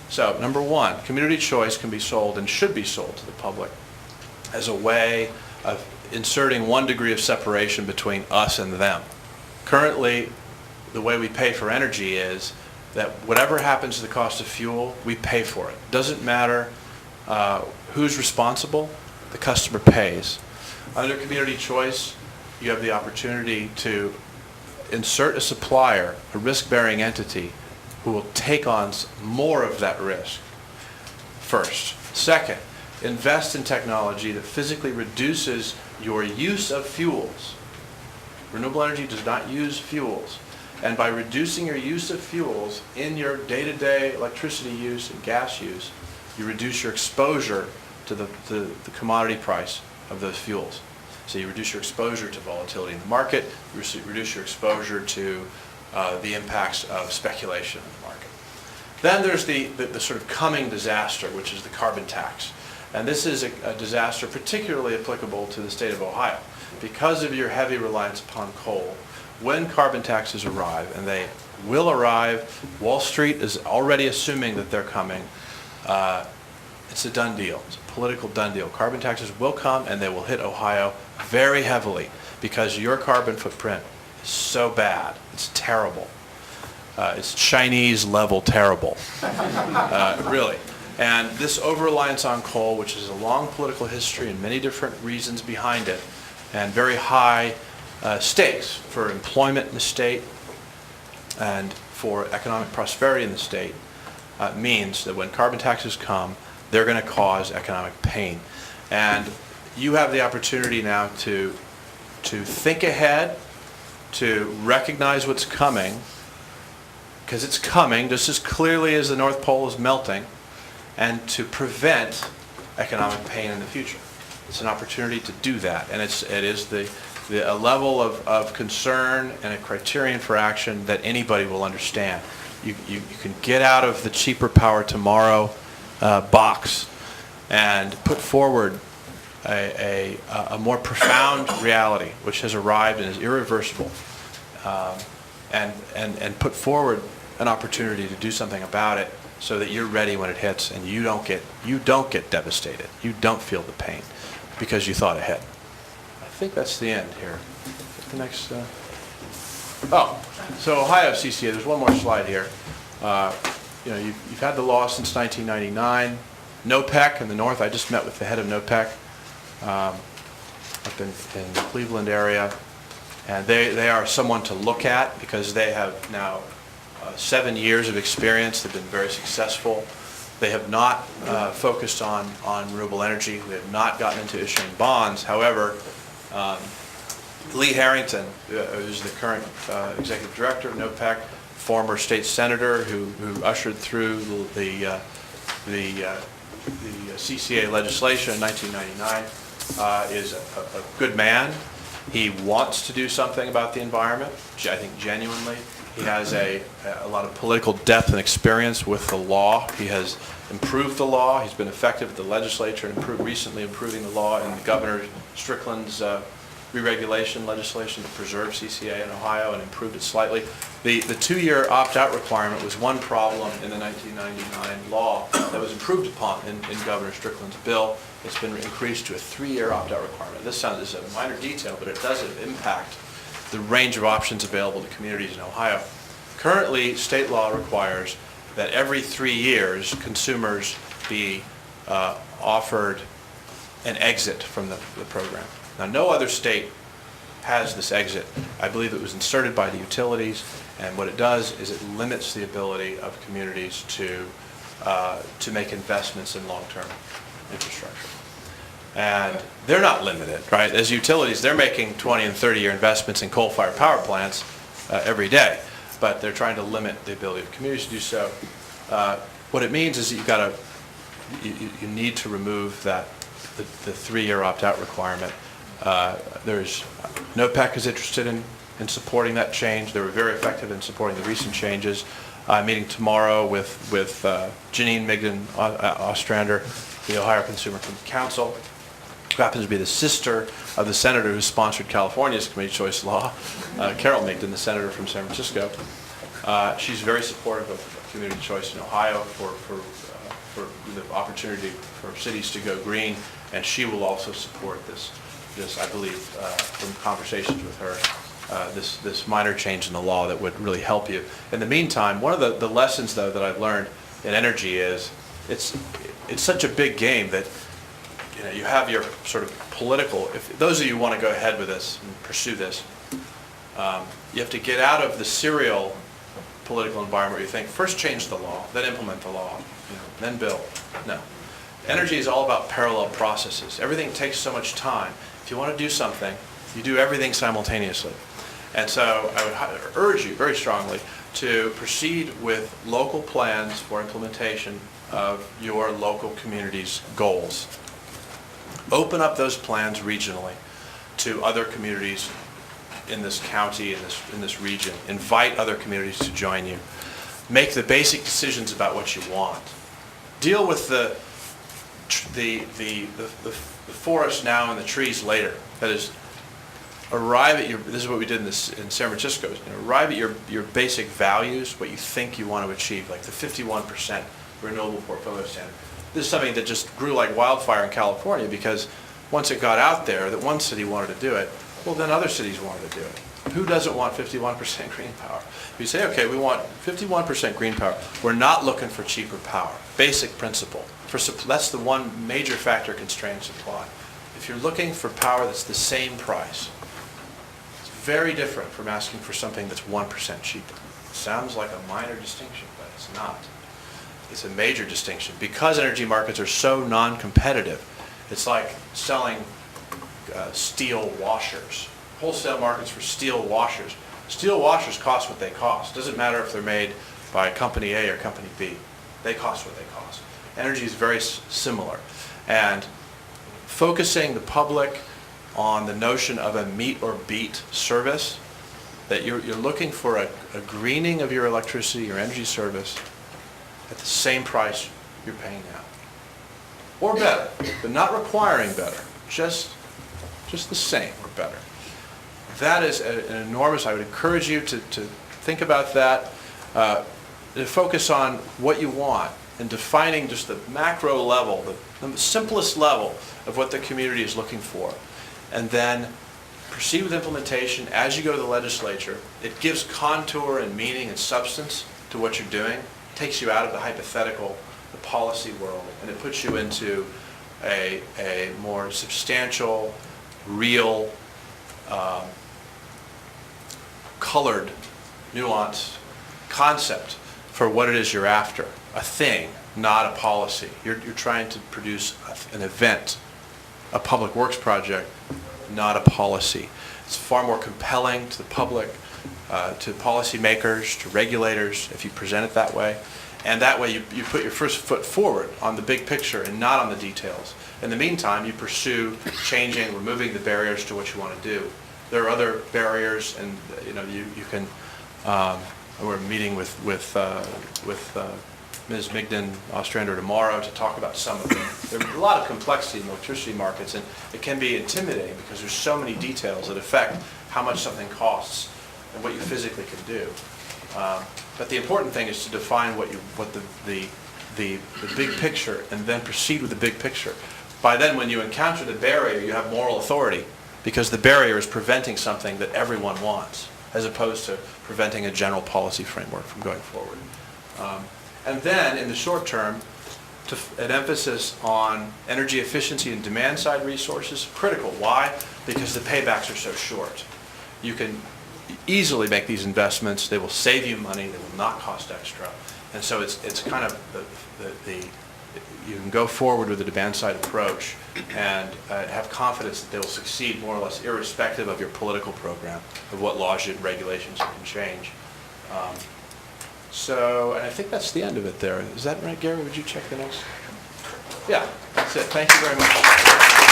So, number one, community choice can be sold and should be sold to the public as a way of inserting 1 degree of separation between us and them. Currently, the way we pay for energy is that whatever happens to the cost of fuel, we pay for it. Doesn't matter who's responsible, the customer pays. Under community choice, you have the opportunity to insert a supplier, a risk-bearing entity, who will take on more of that risk first. Second, invest in technology that physically reduces your use of fuels. Renewable energy does not use fuels. And by reducing your use of fuels in your day-to-day electricity use and gas use, you reduce your exposure to the commodity price of those fuels. So you reduce your exposure to volatility in the market, you reduce your exposure to the impacts of speculation in the market. Then there's the sort of coming disaster, which is the carbon tax. And this is a disaster particularly applicable to the state of Ohio. Because of your heavy reliance upon coal, when carbon taxes arrive, and they will arrive, Wall Street is already assuming that they're coming, it's a done deal. It's a political done deal. Carbon taxes will come, and they will hit Ohio very heavily because your carbon footprint is so bad. It's terrible. It's Chinese level terrible, really. And this over-reliance on coal, which is a long political history and many different reasons behind it, and very high stakes for employment in the state and for economic prosperity in the state, means that when carbon taxes come, they're going to cause economic pain. And you have the opportunity now to think ahead, to recognize what's coming, because it's coming just as clearly as the North Pole is melting, and to prevent economic pain in the future. It's an opportunity to do that, and it is a level of concern and a criterion for action that anybody will understand. You can get out of the cheaper power tomorrow box and put forward a more profound reality which has arrived and is irreversible, and put forward an opportunity to do something about it so that you're ready when it hits and you don't get devastated. You don't feel the pain because you thought ahead. I think that's the end here. The next. So Ohio CCA. There's one more slide here. You've had the law since 1999. NOPEC in the north. I just met with the head of NOPEC up in the Cleveland area, and they are someone to look at because they have now 7 years of experience. They've been very successful. They have not focused on renewable energy. We have not gotten into issuing bonds. However, Lee Harrington, who's the current executive director of NOPEC, former state senator who ushered through the CCA legislation in 1999, is a good man. He wants to do something about the environment, I think genuinely. He has a lot of political depth and experience with the law. He has improved the law. He's been effective at the legislature and recently improving the law in Governor Strickland's re-regulation legislation to preserve CCA in Ohio and improved it slightly. The 2-year opt-out requirement was one problem in the 1999 law that was improved upon in Governor Strickland's bill. It's been increased to a 3-year opt-out requirement. This sounds as a minor detail, but it does impact the range of options available to communities in Ohio. Currently, state law requires that every 3 years, consumers be offered an exit from the program. Now, no other state has this exit. I believe it was inserted by the utilities, and what it does is it limits the ability of communities to make investments in long-term infrastructure. And they're not limited, right? As utilities, they're making 20 and 30-year investments in coal-fired power plants every day, but they're trying to limit the ability of communities to do so. What it means is that you need to remove the 3-year opt-out requirement. NOPEC is interested in supporting that change. They were very effective in supporting the recent changes. I'm meeting tomorrow with Janine Migden Ostrander, the Ohio Consumer Council, who happens to be the sister of the senator who sponsored California's community choice law, Carol Migden, the senator from San Francisco. She's very supportive of community choice in Ohio for the opportunity for cities to go green, and she will also support this I believe, from conversations with her, this minor change in the law that would really help you. In the meantime, one of the lessons, though, that I've learned in energy is it's such a big game that you have your sort of political, if those of you who want to go ahead with this and pursue this, you have to get out of the serial political environment where you think, first change the law, then implement the law, then bill. No. Energy is all about parallel processes. Everything takes so much time. If you want to do something, you do everything simultaneously. And so I would urge you very strongly to proceed with local plans for implementation of your local community's goals. Open up those plans regionally to other communities in this county, in this region. Invite other communities to join you. Make the basic decisions about what you want. Deal with the forest now and the trees later. That is, arrive at this is what we did in San Francisco. Arrive at your basic values, what you think you want to achieve, like the 51% renewable portfolio standard. This is something that just grew like wildfire in California because once it got out there that one city wanted to do it, well then other cities wanted to do it. Who doesn't want 51% green power? If you say, okay, we want 51% green power, we're not looking for cheaper power. Basic principle. That's the one major factor constraining supply. If you're looking for power that's the same price, it's very different from asking for something that's 1% cheaper. It sounds like a minor distinction, but it's not. It's a major distinction. Because energy markets are so non-competitive, it's like selling steel washers. Wholesale markets for steel washers. Steel washers cost what they cost. Doesn't matter if they're made by company A or company B. They cost what they cost. Energy is very similar. And focusing the public on the notion of a meet or beat service, that you're looking for a greening of your electricity, your energy service, at the same price you're paying now. Or better, but not requiring better. Just the same or better. That is an enormous, I would encourage you to think about that, to focus on what you want and defining just the macro level, the simplest level of what the community is looking for. And then proceed with implementation as you go to the legislature. It gives contour and meaning and substance to what you're doing. It takes you out of the hypothetical, the policy world, and it puts you into a more substantial, real, colored, nuanced concept for what it is you're after. A thing, not a policy. You're trying to produce an event, a public works project, not a policy. It's far more compelling to the public, to policymakers, to regulators, if you present it that way. And that way you put your first foot forward on the big picture and not on the details. In the meantime, you pursue changing, removing the barriers to what you want to do. There are other barriers, and you can. We're meeting with Ms. Migden Ostrander tomorrow to talk about some of them. There's a lot of complexity in electricity markets, and it can be intimidating because there's so many details that affect how much something costs and what you physically can do. But the important thing is to define what the big picture, and then proceed with the big picture. By then, when you encounter the barrier, you have moral authority, because the barrier is preventing something that everyone wants, as opposed to preventing a general policy framework from going forward. And then, in the short term, an emphasis on energy efficiency and demand-side resources, critical. Why? Because the paybacks are so short. You can easily make these investments. They will save you money. They will not cost extra. And so it's kind of you can go forward with the demand-side approach and have confidence that they will succeed more or less irrespective of your political program, of what laws and regulations you can change. And I think that's the end of it there. Is that right, Gary? Would you check the next? Yeah, that's it. Thank you very much.